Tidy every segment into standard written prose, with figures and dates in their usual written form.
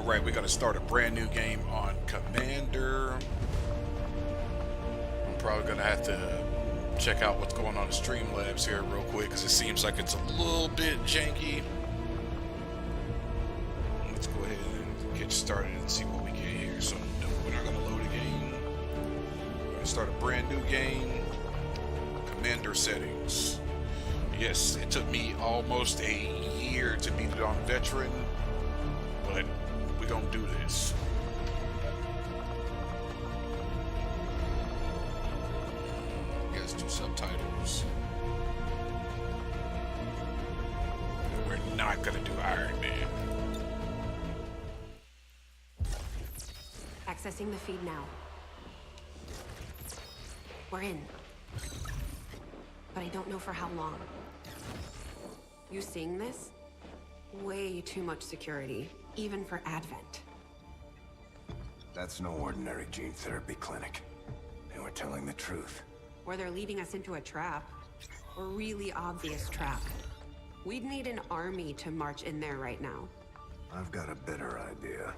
Alright, we're going to start a brand new game on Commander. I'm probably going to have to check out what's going on in Streamlabs here real quick, because it seems like it's a little bit janky. Let's go ahead and get started and see what we get here. So, no, we're not going to load a game. We're going to start a brand new game. Commander settings. Yes, it took me almost a year to beat it on Veteran, but we're gonna do this. Let's do subtitles. We're not gonna do Iron Man. Accessing the feed now. We're in. But I don't know for how long. You seeing this? Way too much security, even for Advent. That's no ordinary gene therapy clinic. And we're telling the truth. Or they're leading us into a trap. A really obvious trap. We'd need an army to march in there right now. I've got a better idea.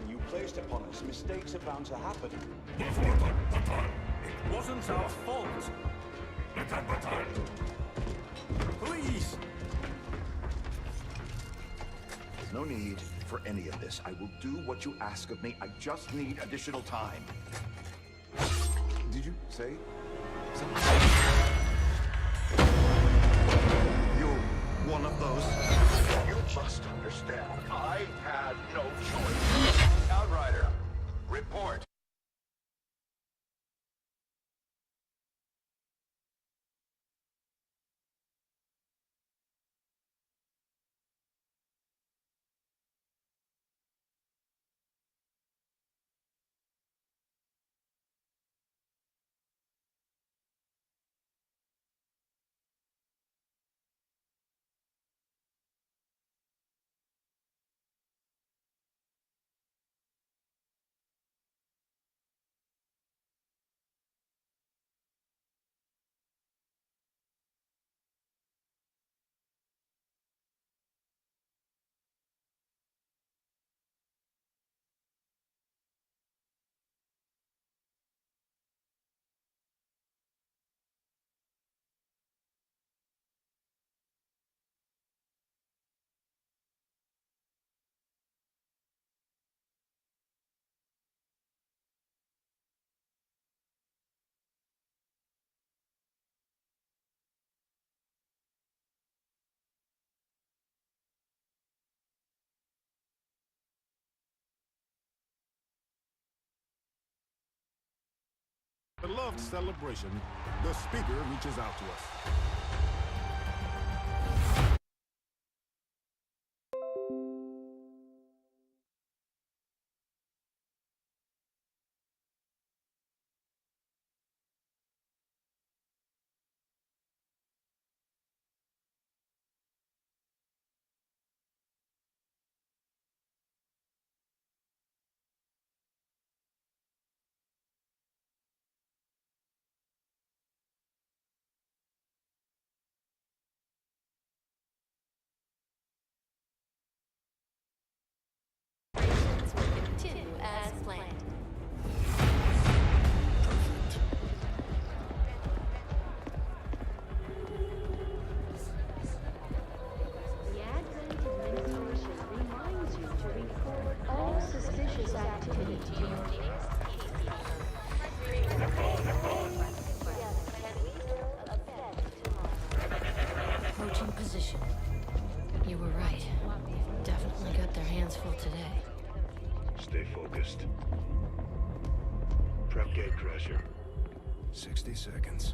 You placed upon us, mistakes are bound to happen. It wasn't our fault. Please! There's no need for any of this. I will do what you ask of me. I just need additional time. Did you say something? You're one of those? You must understand. I had no choice. Outrider, report. Beloved celebration, the speaker reaches out to us. As planned. The Advent Administration reminds you to report all suspicious activity to your Approaching position. You were right. definitely got their hands full today. Stay focused. Prep gate crusher. 60 seconds.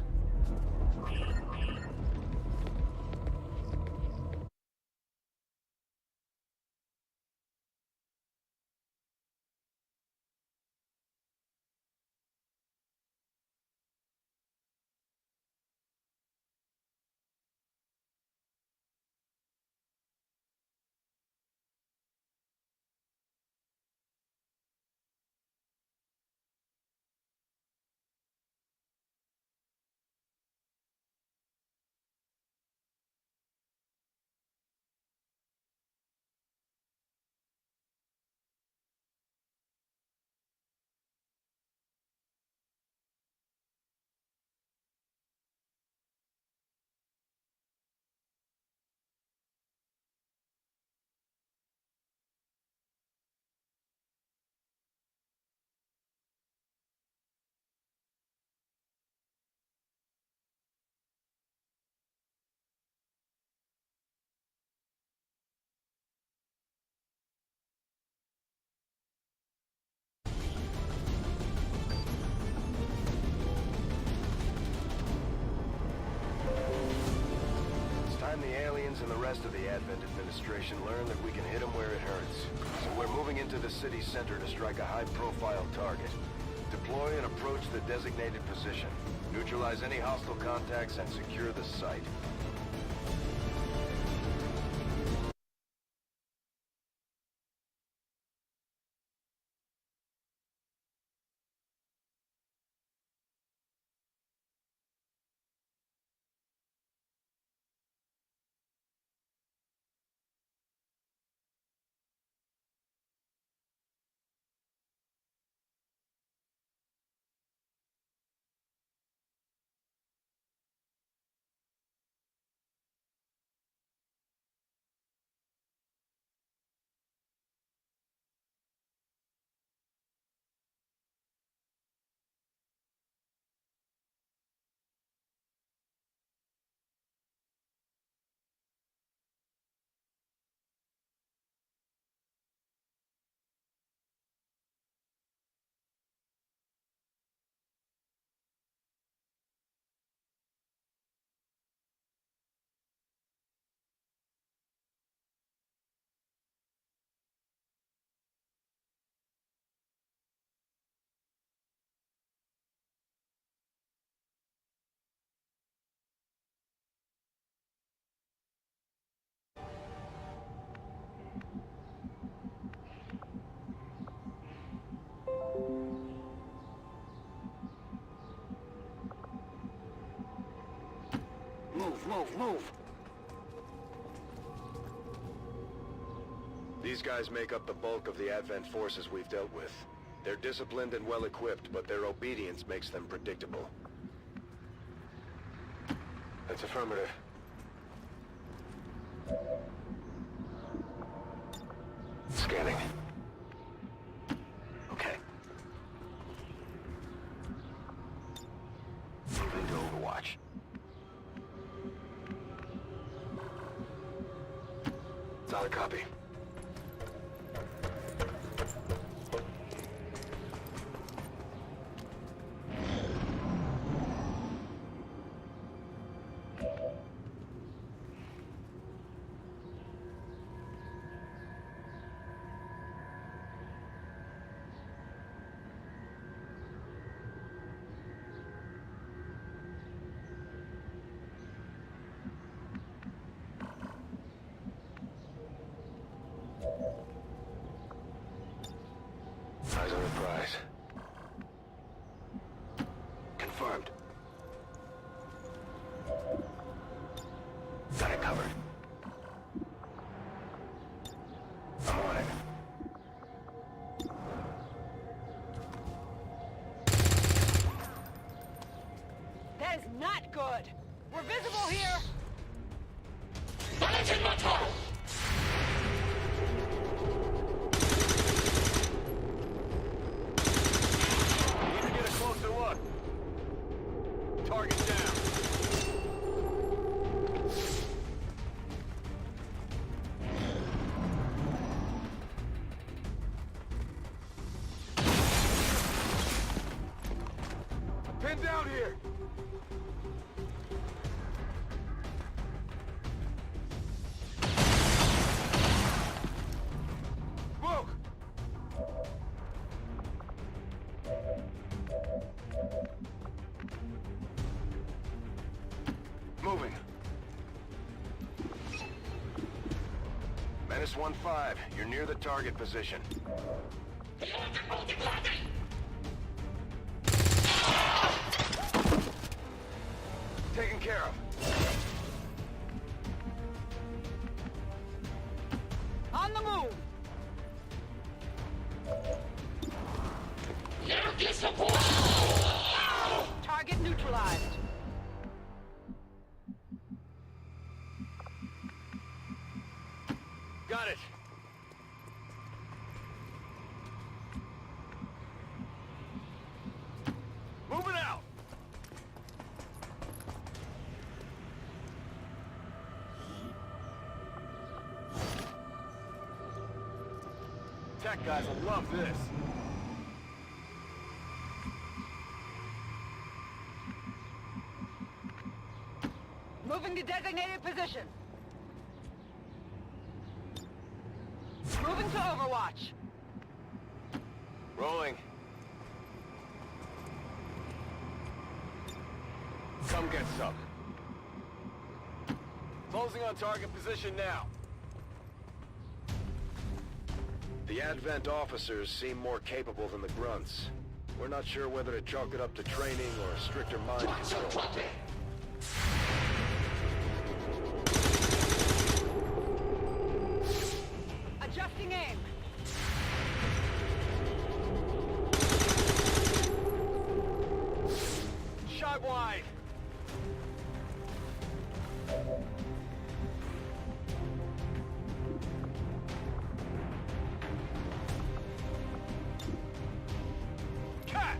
It's time the aliens and the rest of the Advent administration learn that we can hit them where it hurts. So we're moving into the city center to strike a high-profile target. Deploy and approach the designated position. Neutralize any hostile contacts and secure the site. Move! These guys make up the bulk of the Advent forces we've dealt with. They're disciplined and well-equipped, but their obedience makes them predictable. That's affirmative. Scanning. Okay. Moving to Overwatch. Solid copy. Eyes on the prize. Confirmed. Got it covered. I'm on it. That is not good! We're visible here! Need to get a closer look. Target down. Moving. Menace 1-5, you're near the target position. Taken care of. On the move! Target neutralized. Got it. Moving out. Tech guys will love this. Moving to designated position. Moving to Overwatch. Rolling. Come get some. Closing on target position now. The Advent officers seem more capable than the grunts. We're not sure whether to chalk it up to training or stricter mind control. Adjusting aim. Shot wide. Catch!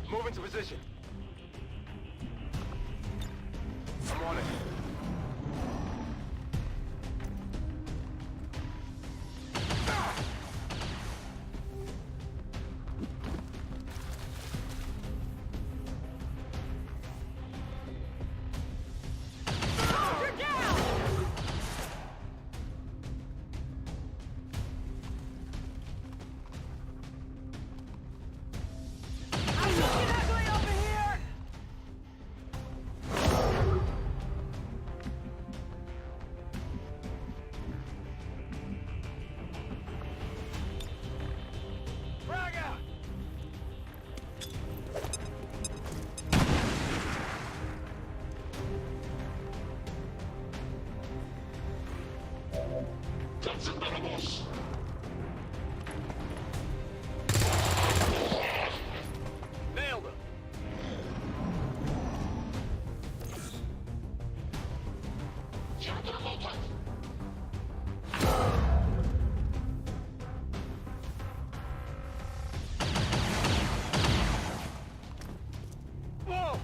Move into position. I'm on it. You're down! I'm looking ugly over here! Frag out! Nailed him! Whoa!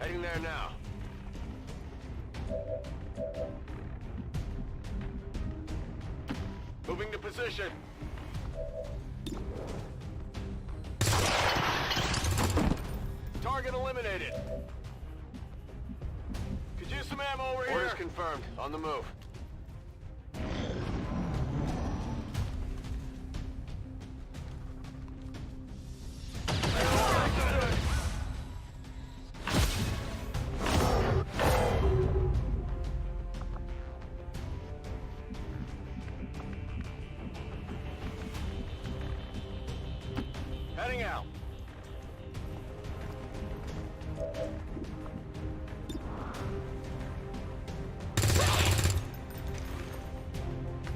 Heading there now. Moving to position. Target eliminated. Could use some ammo over here. Orders confirmed. On the move. Heading out.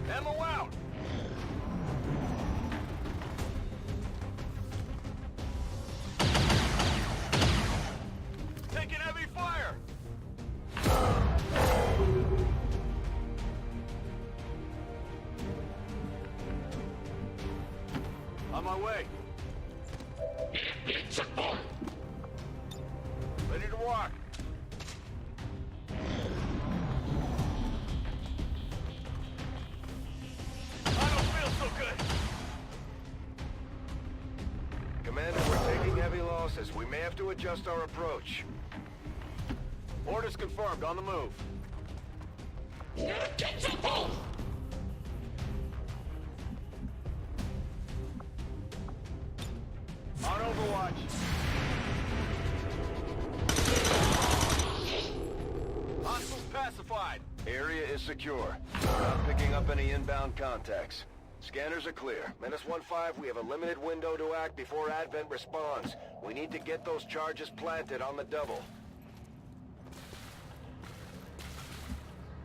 Ammo out. Taking heavy fire. On my way. have to adjust our approach. Orders confirmed, on the move. On Overwatch. Hostiles pacified. Area is secure. Not picking up any inbound contacts. Scanners are clear. Menace 1-5, we have a limited window to act before Advent responds. We need to get those charges planted on the double.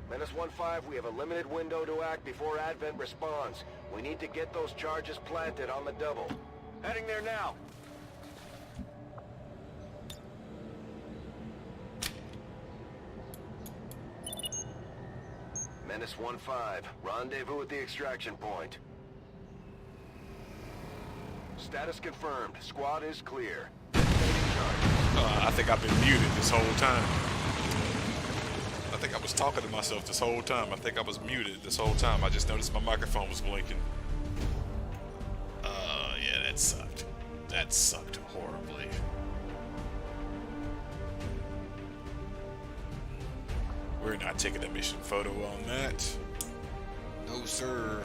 Menace 1-5, we have a limited window to act before Advent responds. We need to get those charges planted on the double. Heading there now. Menace 1-5, rendezvous at the extraction point. Status confirmed. Squad is clear. I think I've been muted this whole time. I think I was talking to myself this whole time. I think I was muted this whole time. I just noticed my microphone was blinking. Yeah, that sucked. That sucked horribly. We're not taking a mission photo on that. No, sir.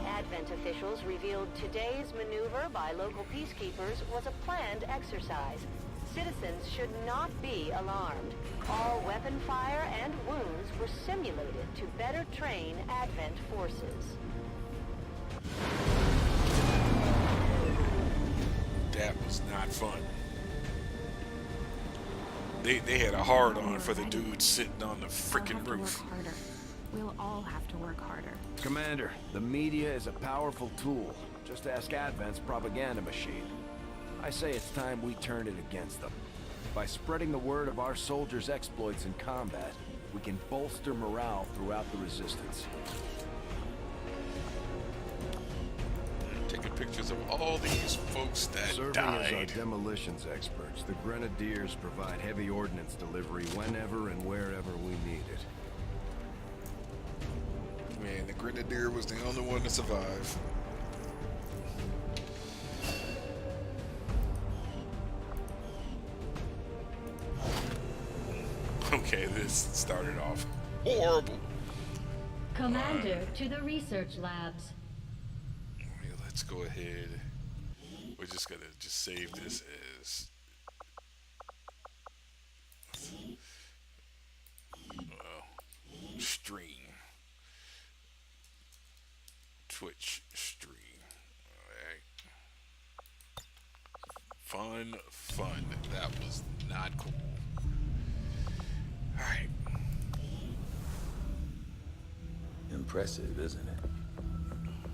Advent officials revealed today's maneuver by local peacekeepers was a planned exercise. Citizens should not be alarmed. All weapon fire and wounds were simulated to better train Advent forces. That was not fun. They had a hard on for the dude sitting on the freaking roof. We'll all have to work harder. Commander, the media is a powerful tool. Just ask Advent's propaganda machine. I say it's time we turn it against them. By spreading the word of our soldiers' exploits in combat, we can bolster morale throughout the resistance. Taking pictures of all these folks that Serving died. as our demolitions experts, the Grenadiers provide heavy ordnance delivery whenever and wherever we need it. Man, the Grenadier was the only one to survive. Okay, this started off horrible. Commander, to the research labs. Let's go ahead. We're just gonna save this as stream. Twitch stream. Alright. Fun. That was not cool. Alright. Impressive, isn't it?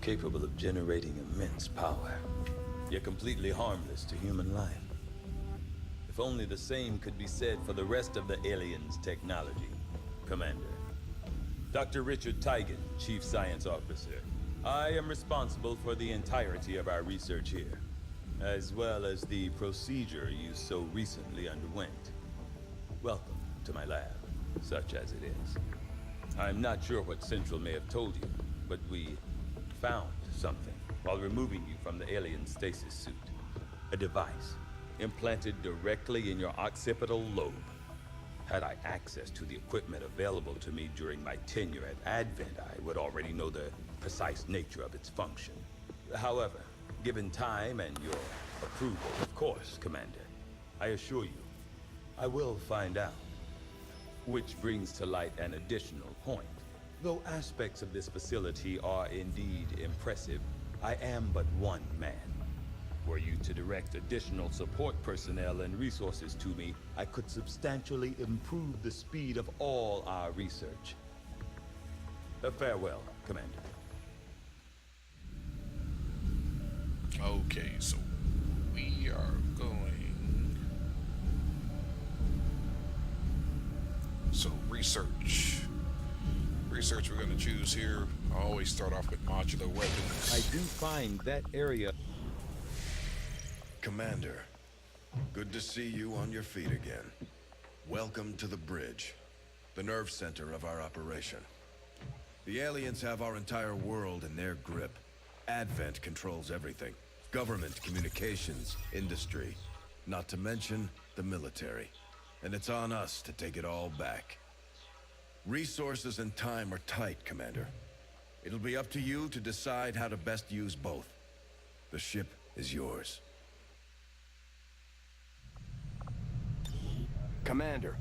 Capable of generating immense power, yet completely harmless to human life. If only the same could be said for the rest of the aliens' technology, Commander. Dr. Richard Tigan, Chief Science Officer. I am responsible for the entirety of our research here, as well as the procedure you so recently underwent. Welcome to my lab, such as it is. I'm not sure what Central may have told you, but we found something while removing you from the alien stasis suit. A device implanted directly in your occipital lobe. Had I access to the equipment available to me during my tenure at Advent, I would already know the precise nature of its function. However, given time and your approval, of course, Commander, I assure you, I will find out. Which brings to light an additional point. Though aspects of this facility are indeed impressive, I am but one man. Were you to direct additional support personnel and resources to me, I could substantially improve the speed of all our research. Farewell, Commander. Okay, so we are going. So research we're going to choose here. I always start off with modular weapons. I do find that area. Commander, good to see you on your feet again. Welcome to the bridge, the nerve center of our operation. The aliens have our entire world in their grip. Advent controls everything. Government, communications, industry. not to mention the military. And it's on us to take it all back. Resources and time are tight, Commander. It'll be up to you to decide how to best use both. The ship is yours. Commander,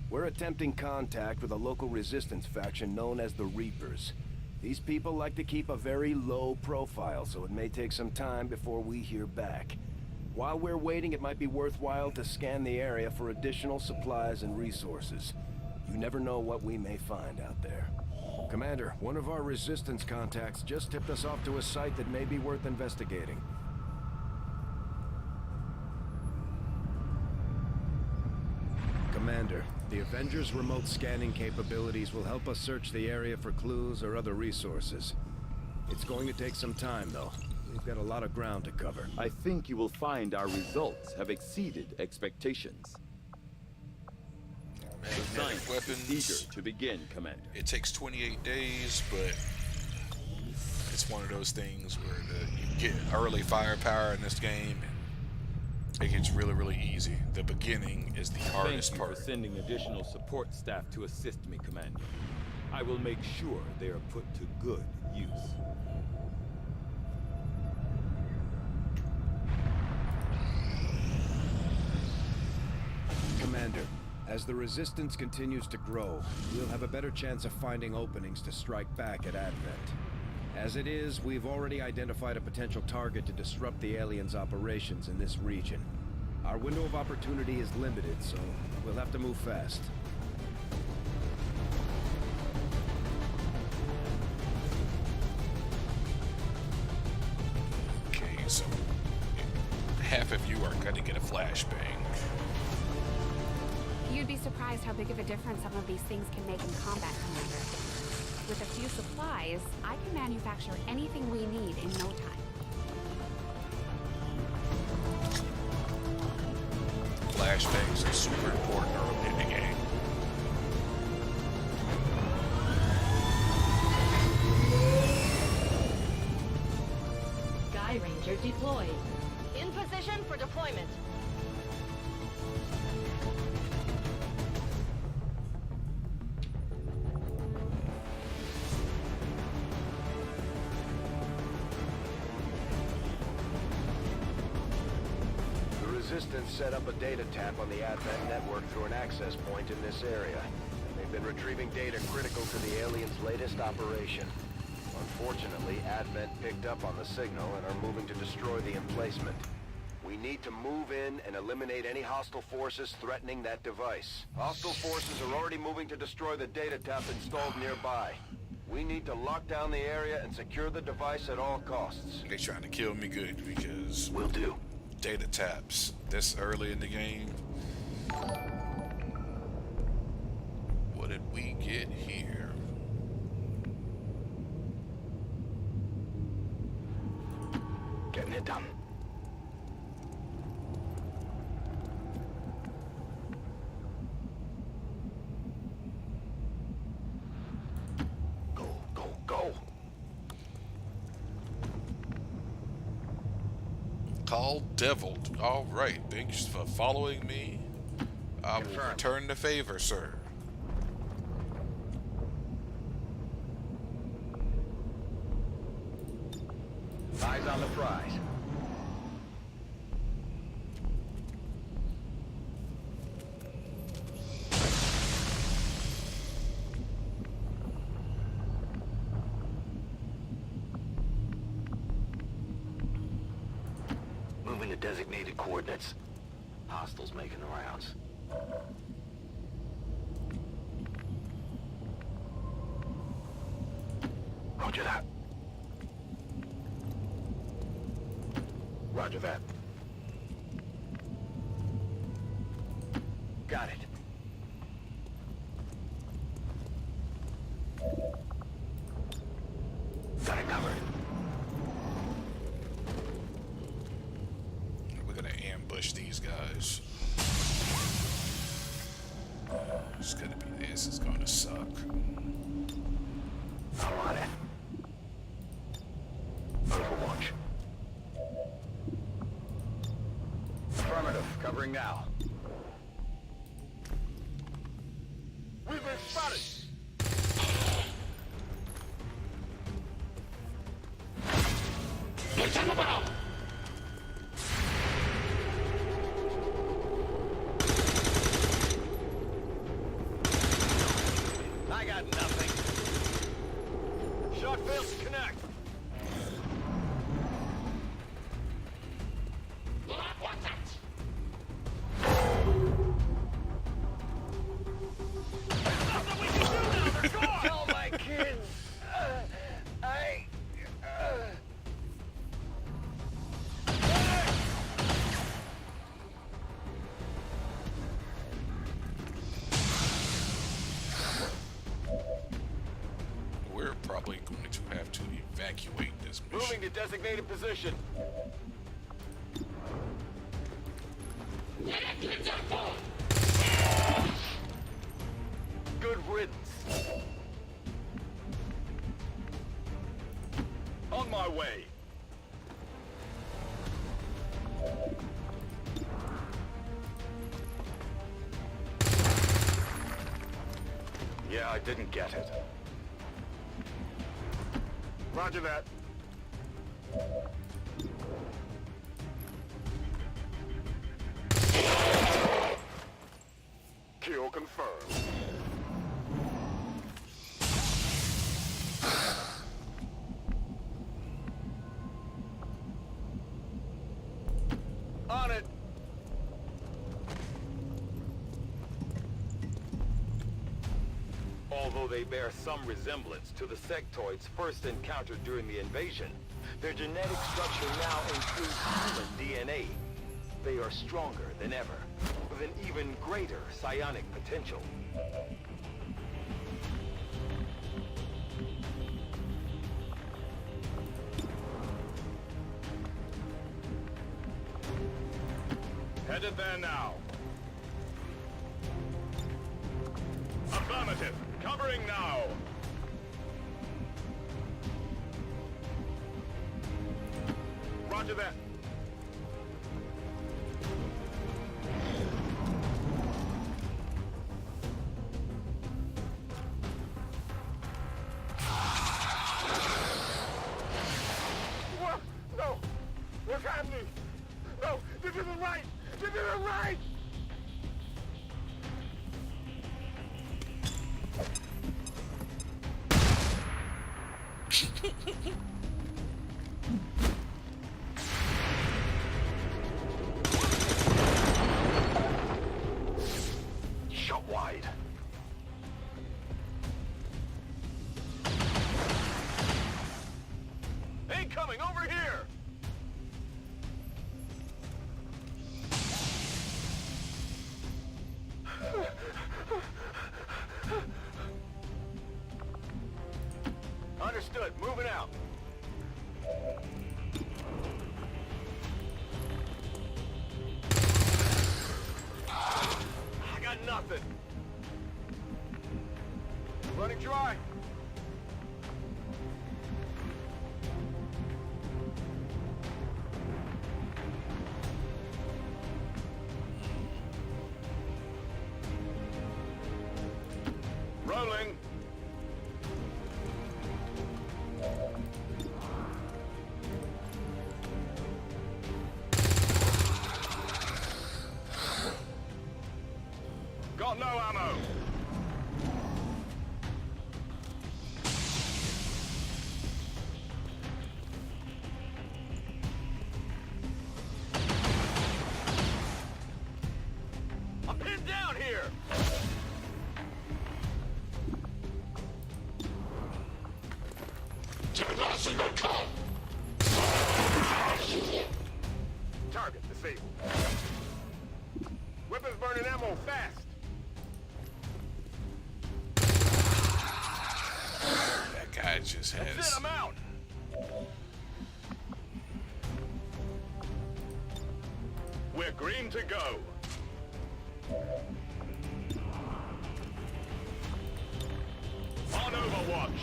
we're attempting contact with a local resistance faction known as the Reapers. These people like to keep a very low profile, so it may take some time before we hear back. While we're waiting, it might be worthwhile to scan the area for additional supplies and resources. You never know what we may find out there. Commander, one of our resistance contacts just tipped us off to a site that may be worth investigating. Commander, the Avengers' remote scanning capabilities will help us search the area for clues or other resources. It's going to take some time, though. We've got a lot of ground to cover. I think you will find our results have exceeded expectations. The science Weapons. is eager to begin, Commander. It takes 28 days, but it's one of those things where you get early firepower in this game. It gets really, really easy. The beginning is the hardest Thank you part. for sending additional support staff to assist me, Commander. I will make sure they are put to good use. Commander, as the Resistance continues to grow, we'll have a better chance of finding openings to strike back at Advent. As it is, we've already identified a potential target to disrupt the aliens' operations in this region. Our window of opportunity is limited, so we'll have to move fast. Okay, so half of you are gonna get a flashbang. You'd be surprised how big of a difference some of these things can make in combat, Commander. With a few supplies, I can manufacture anything we need in no time. Flashbangs are super important early in the game. Sky Ranger deployed. In position for deployment. Resistance set up a data tap on the Advent network through an access point in this area. They've been retrieving data critical to the aliens' latest operation. Unfortunately, Advent picked up on the signal and are moving to destroy the emplacement. We need to move in and eliminate any hostile forces threatening that device. Hostile forces are already moving to destroy the data tap installed nearby. We need to lock down the area and secure the device at all costs. They're trying to kill me good because Will do. data taps this early in the game. What did we get here? Getting it done. Go, go, go! Call Deviled. All right. Thanks for following me. I will return the favor, sir. Eyes on the prize. Moving to designated coordinates. Hostiles making the rounds. Roger that. Roger that. Got it. Got it covered. We're gonna ambush these guys. It's gonna be this. It's gonna suck. I'm on it. Overwatch. Covering now. We've been spotted! I got nothing. Shot fails to connect. Tell my kids. We're probably going to have to evacuate this mission. Moving to designated position. Good riddance. On my way. Yeah, I didn't get it. Roger that. Kill confirmed. On it. Although they bear some resemblance to the sectoids first encountered during the invasion, their genetic structure now includes human DNA. They are stronger than ever, with an even greater psionic potential. Headed there now. Affirmative. Covering now. Roger that. What? No. What's happening? No. This isn't right. This isn't right. Shot wide. Incoming over here. Understood. Moving out. I got nothing. Running dry. Rolling. Got no ammo. I'm pinned down here. Target disabled. Weapons burning ammo fast. That guy just has... That's it, I'm out. We're green to go. On Overwatch.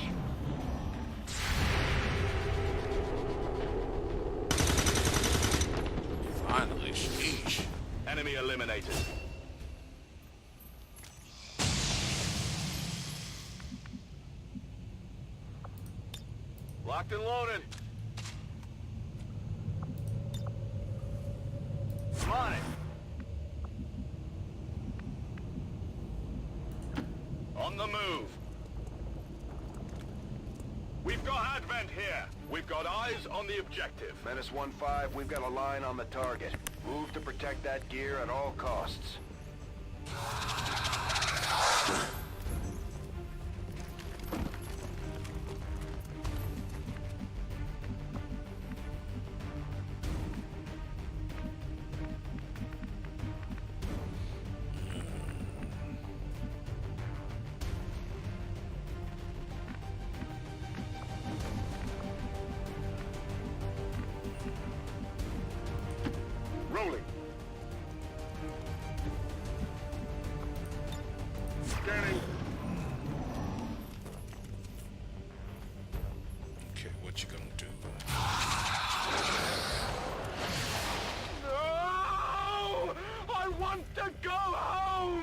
Finally, sheesh. Enemy eliminated. Locked and loaded. I'm on it. On the move. We've got Advent here. We've got eyes on the objective. Menace 1-5, we've got a line on the target. Move to protect that gear at all costs. Rolling. Scanning. Okay, what you gonna do? No! I want to go home!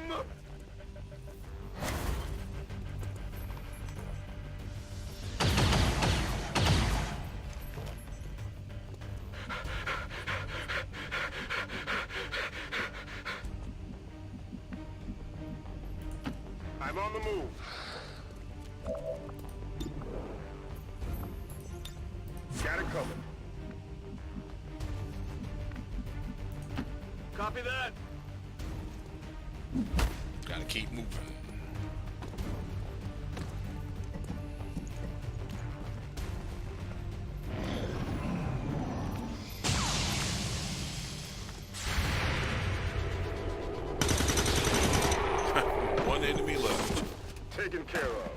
I'm on the move. Got it covered. Copy that. Gotta keep moving. One enemy left. Taken care of.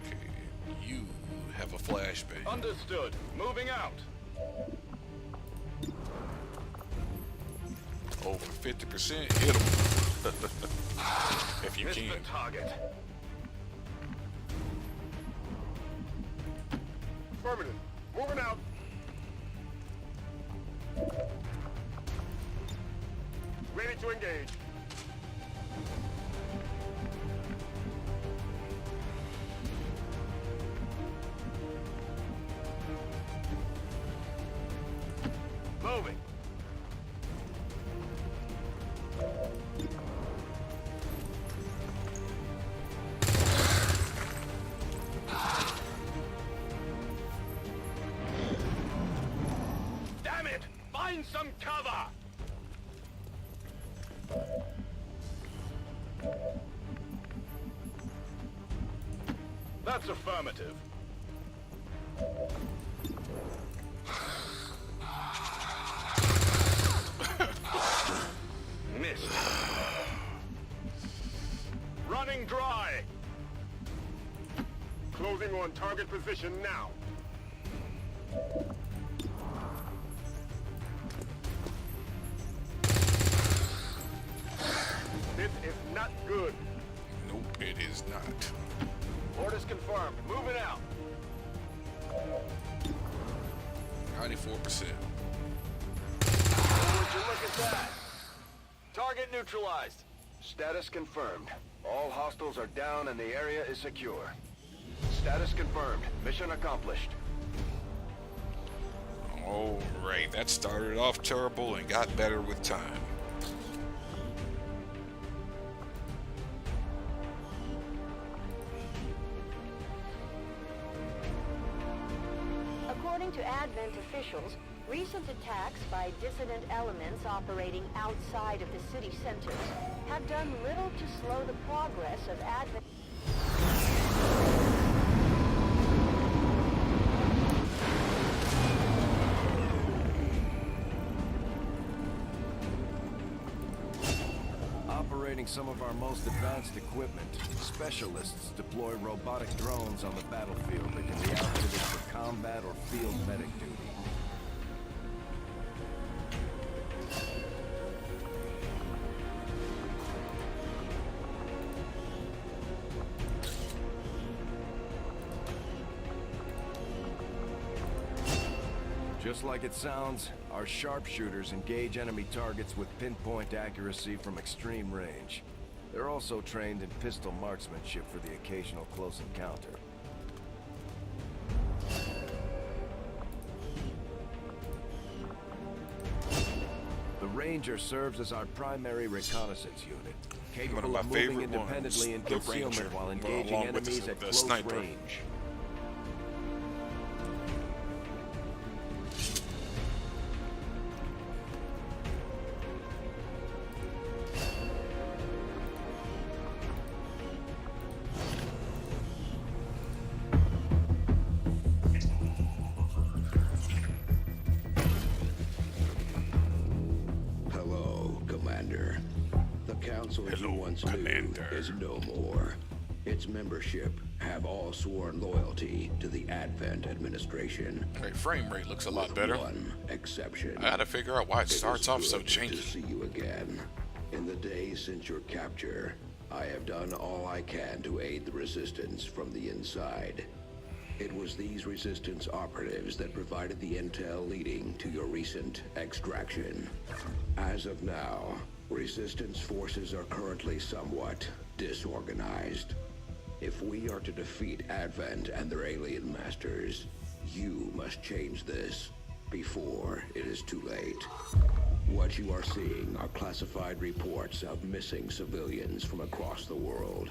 Okay, you have a flashbang. Understood. Moving out. Over 50%. Hit him. If you Missed can. the target. Affirmative. Moving out. Ready to engage. Moving. Damn it! Find some cover! That's affirmative. Missed. Running dry. Closing on target position now. This is not good. Nope, it is not. Orders confirmed. Moving out. 94%. Would you look at that? Target neutralized. Status confirmed. All hostiles are down and the area is secure. Status confirmed. Mission accomplished. Alright, that started off terrible and got better with time. According to Advent officials, recent attacks by dissident elements operating outside of the city centers have done little to slow the progress of Advent. Operating some of our most advanced equipment, specialists deploy robotic drones on the battlefield that can be outfitted for combat or field medic duty. Just like it sounds, our sharpshooters engage enemy targets with pinpoint accuracy from extreme range. They're also trained in pistol marksmanship for the occasional close encounter. The Ranger serves as our primary reconnaissance unit, capable of moving independently in concealment while engaging enemies at close range. Is no more. Its membership have all sworn loyalty to the Advent administration. Hey, frame rate looks a lot better. One exception. I gotta figure out why it starts off so janky. To see you again. In the days since your capture, I have done all I can to aid the resistance from the inside. It was these resistance operatives that provided the intel leading to your recent extraction. As of now, resistance forces are currently somewhat disorganized. If we are to defeat Advent and their alien masters, you must change this before it is too late. What you are seeing are classified reports of missing civilians from across the world.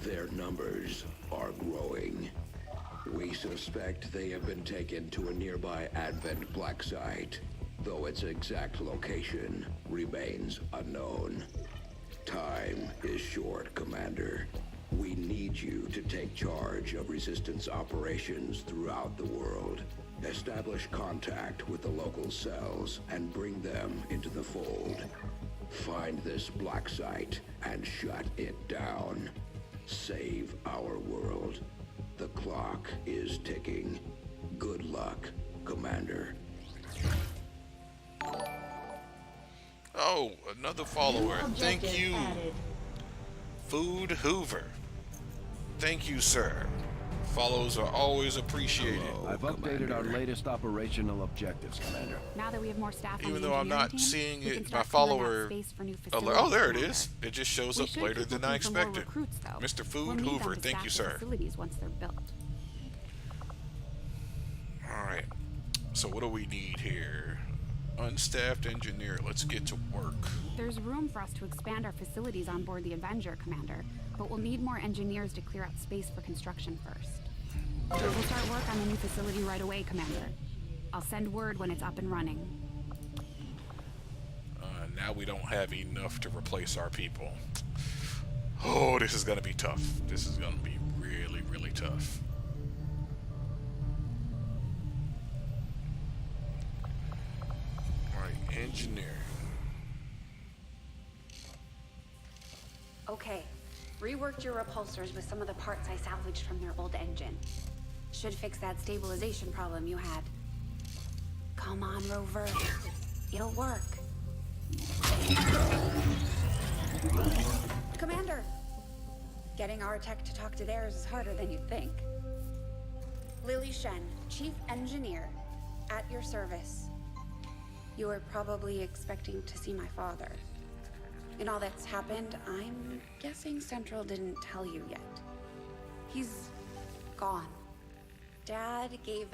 Their numbers are growing. We suspect they have been taken to a nearby Advent black site, though its exact location remains unknown. Time is short, Commander. We need you to take charge of resistance operations throughout the world. Establish contact with the local cells and bring them into the fold. Find this black site and shut it down. Save our world. The clock is ticking. Good luck, Commander. Oh, another follower. Thank you. Food Hoover. Thank you, sir. Follows are always appreciated. I've updated our latest operational objectives, Commander. Now that we have more staff on Even the though I'm not team, seeing we can it, my start filling out follower space for new oh, there it facilities, is. It just shows We up should later keep than I looking for more expected. recruits, though. Mr. Food We'll need them Hoover, to thank staff you, the sir. facilities once they're built. Alright. So what do we need here? Unstaffed engineer. Let's get to work. There's room for us to expand our facilities on board the Avenger, Commander, but we'll need more engineers to clear out space for construction first. We'll start work on the new facility right away, Commander. I'll send word when it's up and running. Now we don't have enough to replace our people. Oh, this is gonna be tough. This is gonna be really, really tough. Alright, engineering. Okay, reworked your repulsors with some of the parts I salvaged from their old engine. Should fix that stabilization problem you had. Come on, Rover. It'll work. Commander! Getting our tech to talk to theirs is harder than you'd think. Lily Shen, Chief Engineer, at your service. You were probably expecting to see my father. In all that's happened, I'm guessing Central didn't tell you yet. He's gone. Dad gave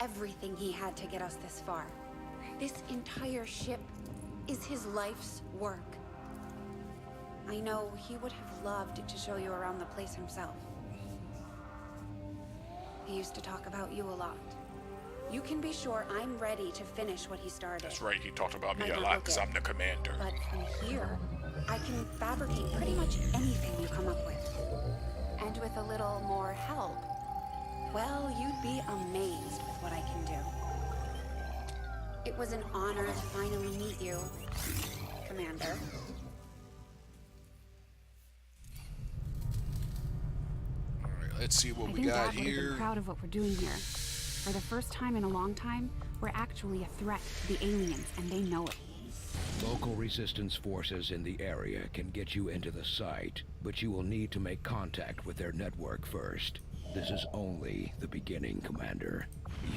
everything he had to get us this far. This entire ship is his life's work. I know he would have loved to show you around the place himself. He used to talk about you a lot. You can be sure I'm ready to finish what he started. That's right, he talked about me Might a not lot look because it, I'm the commander. But from here, I can fabricate pretty much anything you come up with. And with a little more help, well, you'd be amazed with what I can do. It was an honor to finally meet you, Commander. Alright, let's see what I we think got Dad would have here. been proud of what we're doing here. For the first time in a long time, we're actually a threat to the aliens, and they know it. Local resistance forces in the area can get you into the site, but you will need to make contact with their network first. This is only the beginning, Commander.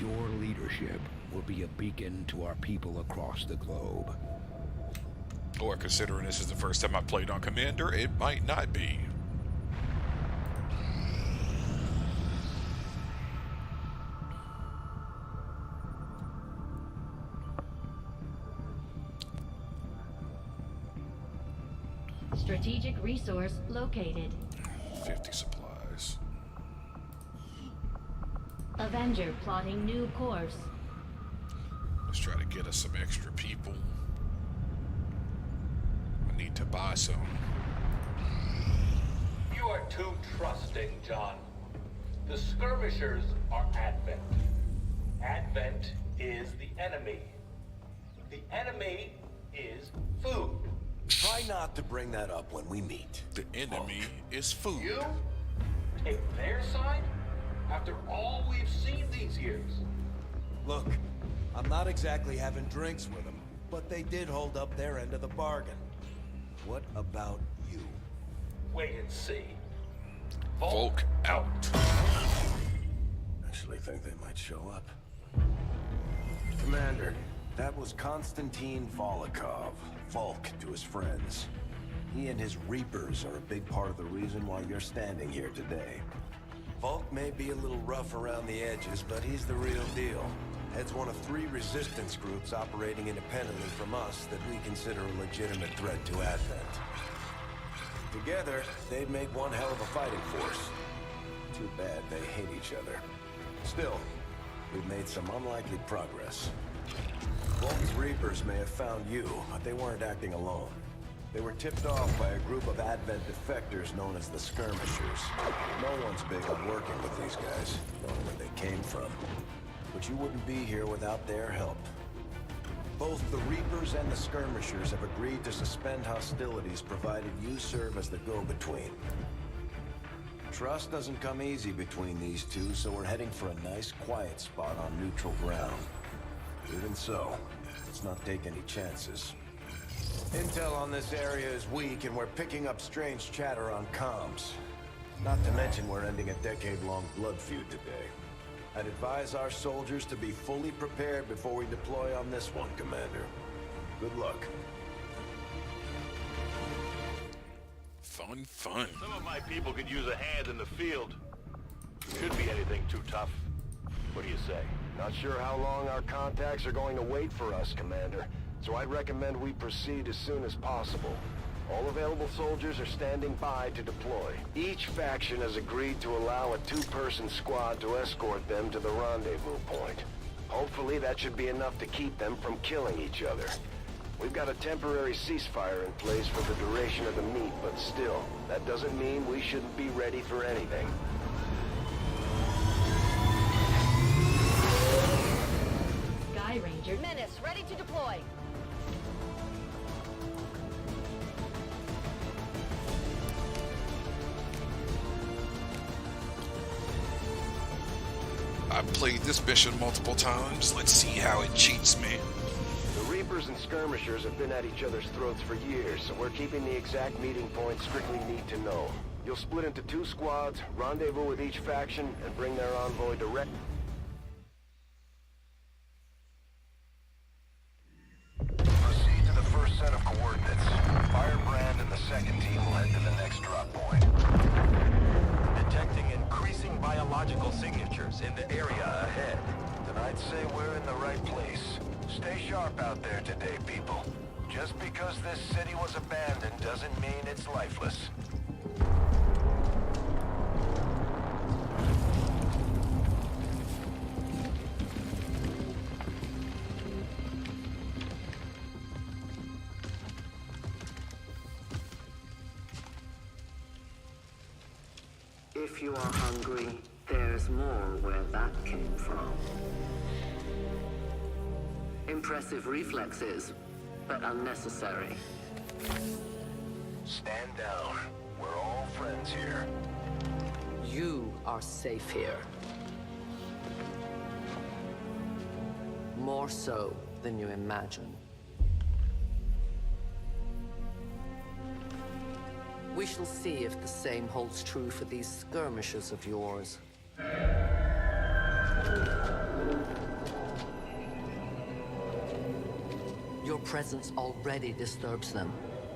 Your leadership will be a beacon to our people across the globe. Or considering this is the first time I played on Commander, it might not be. Strategic resource located. 50 supplies. Avenger plotting new course. Let's try to get us some extra people. I need to buy some. You are too trusting, John. The skirmishers are Advent. Advent is the enemy. The enemy is food. Try not to bring that up when we meet. The enemy is food. You take their side after all we've seen these years. Look, I'm not exactly having drinks with them, but they did hold up their end of the bargain. What about you? Wait and see. Volk out. Actually think they might show up. Commander, that was Konstantin Volokov, Volk to his friends. He and his Reapers are a big part of the reason why you're standing here today. Volk may be a little rough around the edges, but he's the real deal. Heads one of 3 resistance groups operating independently from us that we consider a legitimate threat to Advent. Together, they'd make one hell of a fighting force. Too bad they hate each other. Still, we've made some unlikely progress. Volk's Reapers may have found you, but they weren't acting alone. They were tipped off by a group of Advent defectors known as the Skirmishers. No one's big on working with these guys, knowing where they came from. But you wouldn't be here without their help. Both the Reapers and the Skirmishers have agreed to suspend hostilities provided you serve as the go-between. Trust doesn't come easy between these two, so we're heading for a nice, quiet spot on neutral ground. Even so, let's not take any chances. Intel on this area is weak, and we're picking up strange chatter on comms. Not to mention we're ending a decade-long blood feud today. I'd advise our soldiers to be fully prepared before we deploy on this one, Commander. Good luck. Fun. Some of my people could use a hand in the field. Shouldn't be anything too tough. What do you say? Not sure how long our contacts are going to wait for us, Commander. So I'd recommend we proceed as soon as possible. All available soldiers are standing by to deploy. Each faction has agreed to allow a 2-person squad to escort them to the rendezvous point. Hopefully that should be enough to keep them from killing each other. We've got a temporary ceasefire in place for the duration of the meet, but still, that doesn't mean we shouldn't be ready for anything. Sky Ranger. Menace, ready to deploy. I've played this mission multiple times. Let's see how it cheats me. The Reapers and Skirmishers have been at each other's throats for years, so we're keeping the exact meeting point strictly need to know. You'll split into 2 squads, rendezvous with each faction, and bring their envoy direct. Proceed to the first set of coordinates. Firebrand and the second team will head to the next drop point. Detecting increasing biological signatures in the area ahead. Then I'd say we're in the right place. Stay sharp out there today, people. Just because this city was abandoned doesn't mean it's lifeless. If you are hungry, there's more where that came from. Impressive reflexes, but unnecessary. Stand down. We're all friends here. You are safe here. More so than you imagine. We shall see if the same holds true for these skirmishes of yours. Your presence already disturbs them.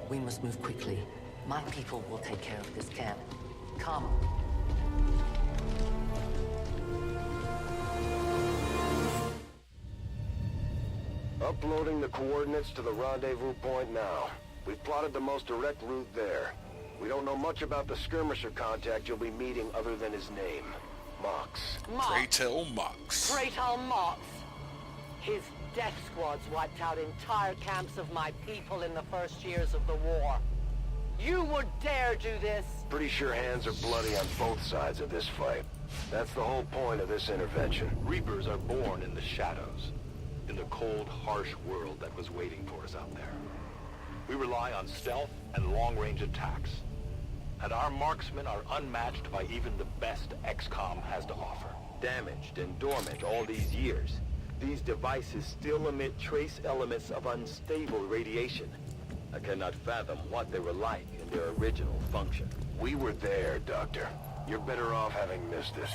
We must move quickly. My people will take care of this camp. Come. Uploading the coordinates to the rendezvous point now. We've plotted the most direct route there. We don't know much about the skirmisher contact you'll be meeting other than his name. Mox. Kraytel Mox. Kraytel Mox. His death squads wiped out entire camps of my people in the first years of the war. You would dare do this? Pretty sure hands are bloody on both sides of this fight. That's the whole point of this intervention. Reapers are born in the shadows, in the cold, harsh world that was waiting for us out there. We rely on stealth and long-range attacks, and our marksmen are unmatched by even the best Xcom has to offer. Damaged and dormant all these years, These devices still emit trace elements of unstable radiation. I cannot fathom what they were like in their original function. we were there, Doctor. You're better off having missed it.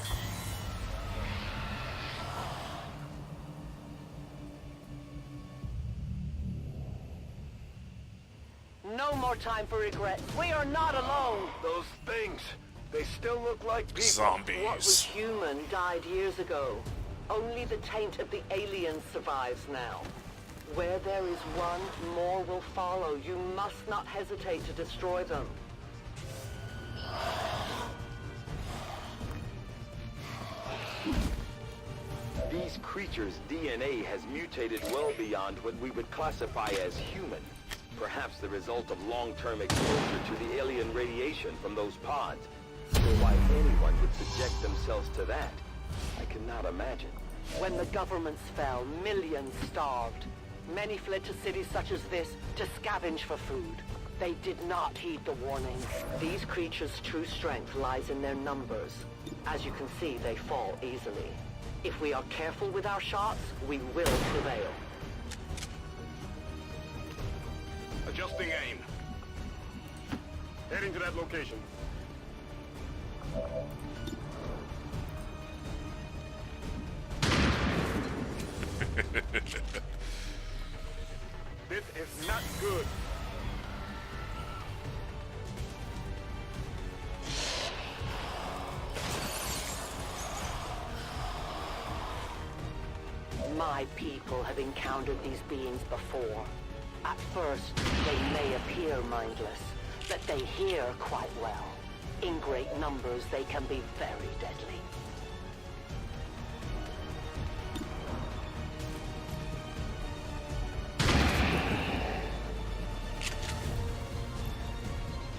No more time for regret. We are not alone. Those things, they still look like people. Zombies. What was human died years ago. Only the taint of the aliens survives now. Where there is one, more will follow. You must not hesitate to destroy them. These creatures' DNA has mutated well beyond what we would classify as human. Perhaps the result of long-term exposure to the alien radiation from those pods. So why anyone would subject themselves to that, I cannot imagine. When the governments fell, millions starved. Many fled to cities such as this to scavenge for food. They did not heed the warnings. These creatures' true strength lies in their numbers. As you can see, they fall easily. If we are careful with our shots, we will prevail. Adjusting aim. Heading to that location. This is not good. My people have encountered these beings before. At first, they may appear mindless, but they hear quite well. In great numbers, they can be very deadly.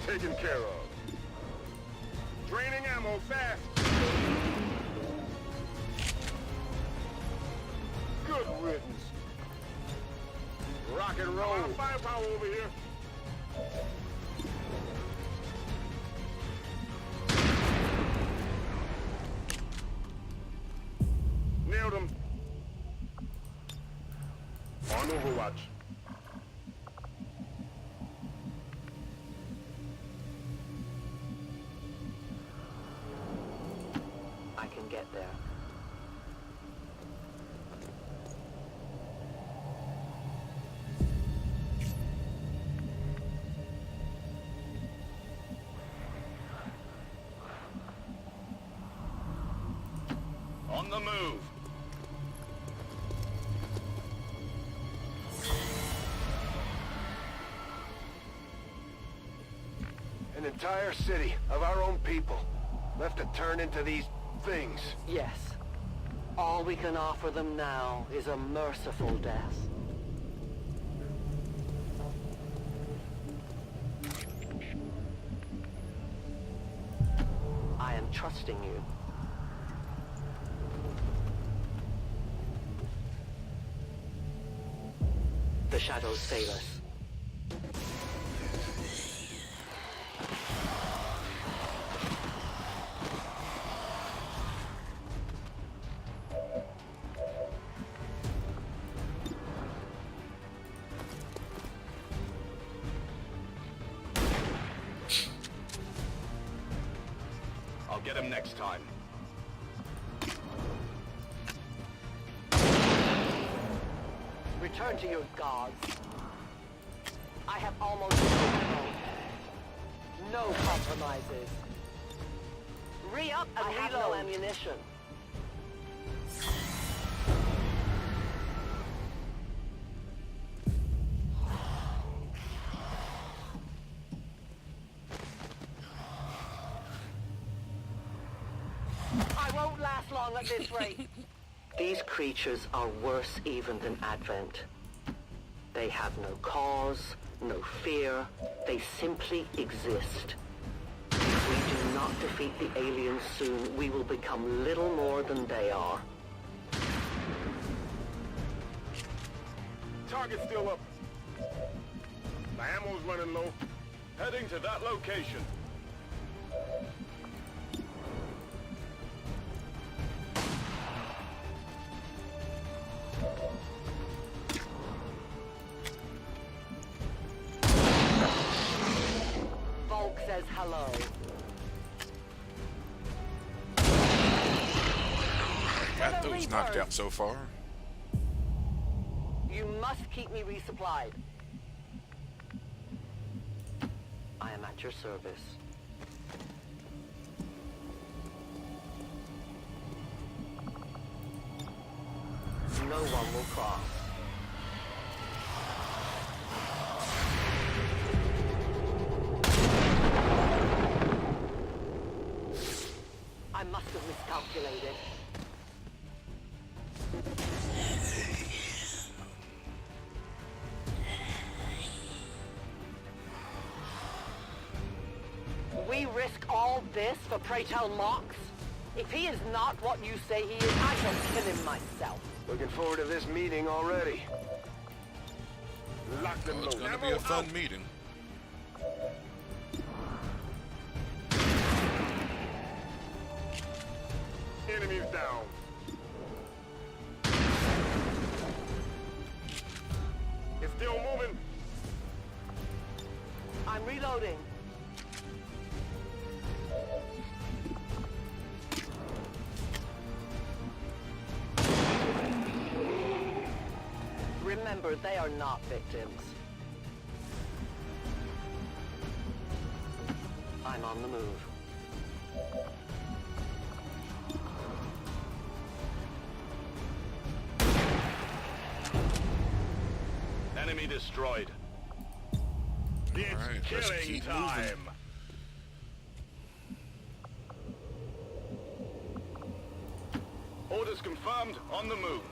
Taken care of. Draining ammo fast. Good riddance. Rock and roll. Firepower over here. Nailed him. On Overwatch. I can get there. On the move. An entire city of our own people left to turn into these things. Yes. All we can offer them now is a merciful death. I am trusting you. The shadows fail us. I'll get him next time. Turn to your gods. I have almost no ammo. No compromises. Re-up and reload. I have no ammunition. I won't last long at this rate. These creatures are worse even than Advent. They have no cause, no fear. They simply exist. If we do not defeat the aliens soon, we will become little more than they are. Target's still up. My ammo's running low. Heading to that location. Volk says hello. Got those knocked out so far. You must keep me resupplied. I am at your service. No one will cross. I must have miscalculated. We risk all this for pray tell Mox? If he is not what you say he is, I shall kill him myself. Looking forward to this meeting already. Lock them It's going to be a fun meeting. Enemies down. It's still moving. I'm reloading. Remember, they are not victims. I'm on the move. Enemy destroyed. It's right, let's killing keep time. Orders confirmed. On the move.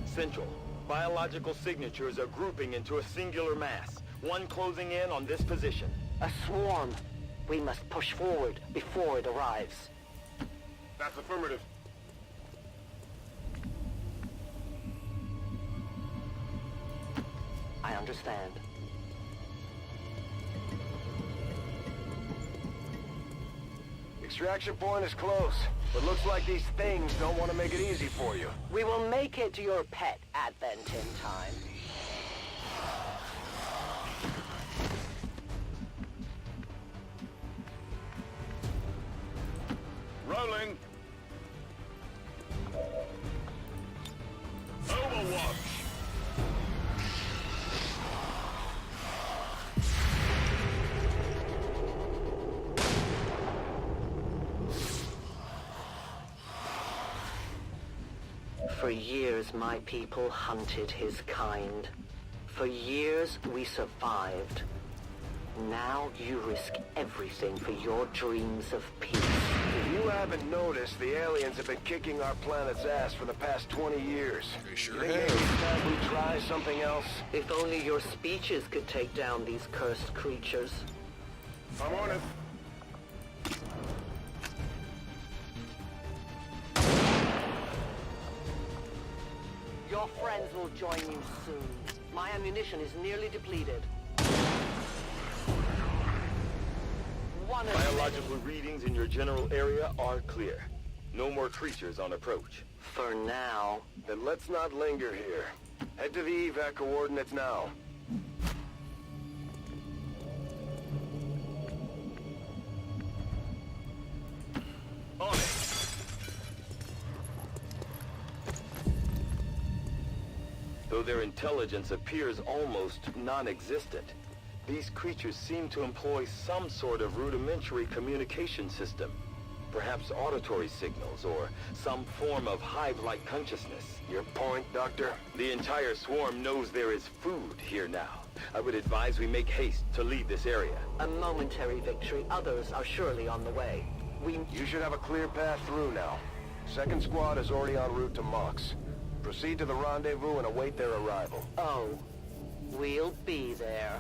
Central. Biological signatures are grouping into a singular mass. One closing in on this position. A swarm. We must push forward before it arrives. That's affirmative. I understand. Extraction point is close, but looks like these things don't want to make it easy for you. We will make it to your pet Advent in time. Rolling. Overwatch. For years, my people hunted his kind. For years, we survived. Now you risk everything for your dreams of peace. If you haven't noticed, the aliens have been kicking our planet's ass for the past 20 years. They sure You think have. maybe it's time we try something else? If only your speeches could take down these cursed creatures. I'm on it. Your friends will join you soon. My ammunition is nearly depleted. One of Biological readings in your general area are clear. No more creatures on approach. For now. Then let's not linger here. Head to the evac coordinates now. On it. though their intelligence appears almost non-existent, these creatures seem to employ some sort of rudimentary communication system. Perhaps auditory signals, or some form of hive-like consciousness. Your point, Doctor? The entire swarm knows there is food here now. I would advise we make haste to leave this area. A momentary victory. Others are surely on the way. You should have a clear path through now. Second squad is already en route to Mox. Proceed to the rendezvous and await their arrival. Oh, we'll be there.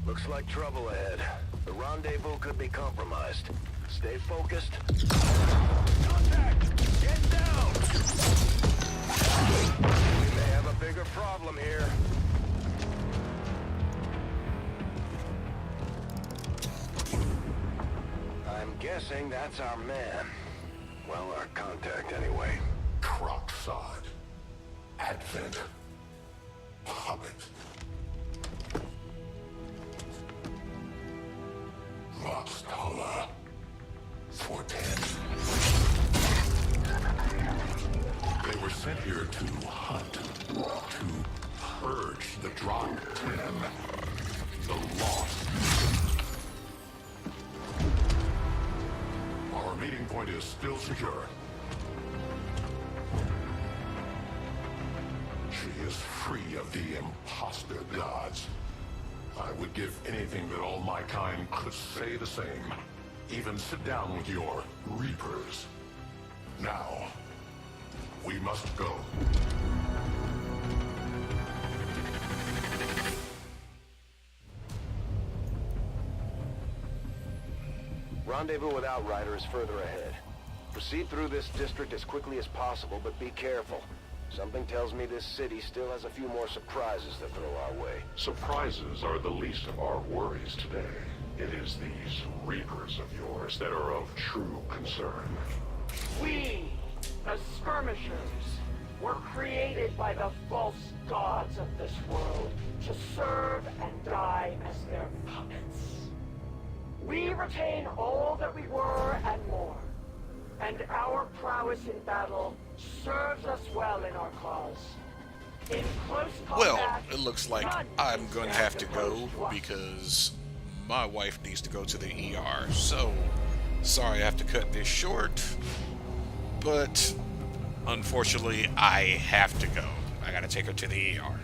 Looks like trouble ahead. The rendezvous could be compromised. Stay focused. Contact! Get down! We may have a bigger problem here. I'm guessing that's our man. Well, our contact anyway. Crocksod. Advent. Hobbit. Roxtola. 410. They were sent here to hunt. To purge the Drop 10. The Lost. Our meeting point is still secure. She is free of the imposter gods. I would give anything that all my kind could say the same. Even sit down with your Reapers. Now, we must go. Rendezvous with Outrider is further ahead. Proceed through this district as quickly as possible, but be careful. Something tells me this city still has a few more surprises to throw our way. Surprises are the least of our worries today. It is these Reapers of yours that are of true concern. We, the Skirmishers, were created by the false gods of this world to serve and die as their puppets. We retain all that we were and more, and our prowess in battle serves us well in our cause. In close combat, Well, it looks like I'm going to have to go because my wife needs to go to the ER. So, sorry I have to cut this short, but unfortunately I have to go. I gotta take her to the ER.